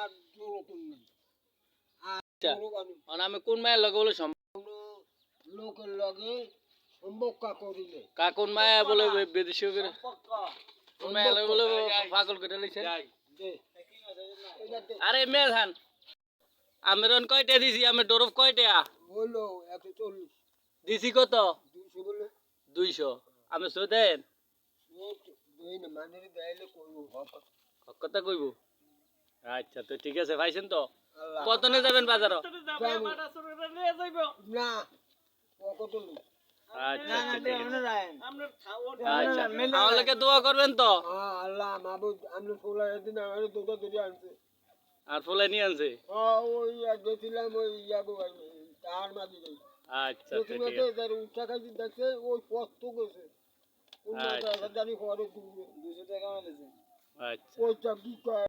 আর জোর তুললেন আচ্ছা আমি কোন মায়ের লগে বলে লোকের লগে সম্পর্ক করিলে কাকুন মায়া বলে বিদেশি করে কোন মায়ের লগে বলে পাগল করে লইছে আরে মেধান আমেরন কয়টা দিছি আমি ডরফ কয়টা বললো 140 দিছি কত 200 বলে 200 আমি সো দেন দুই না মানে দেইলে কইব হক কথা কইব আচ্ছা তো ঠিক আছে ভাইছেন তো কতনে যাবেন বাজার না কত নি আচ্ছা আচ্ছা আমার লাগে দোয়া করবেন তো আল্লাহ মাহবুব আমরা ফুলা এদিন আমারে দুটো ধরে আনছে আর ফুলে নিয়ে আনছে ওই গেছিলাম ওই ইয়াগো তার মাঝে যাই আচ্ছা ঠিক আছে তার উঠা খাইছি দেখছে ওই পথ তো গেছে জানি পরে 200 টাকা নিয়েছে আচ্ছা ওইটা কি কয়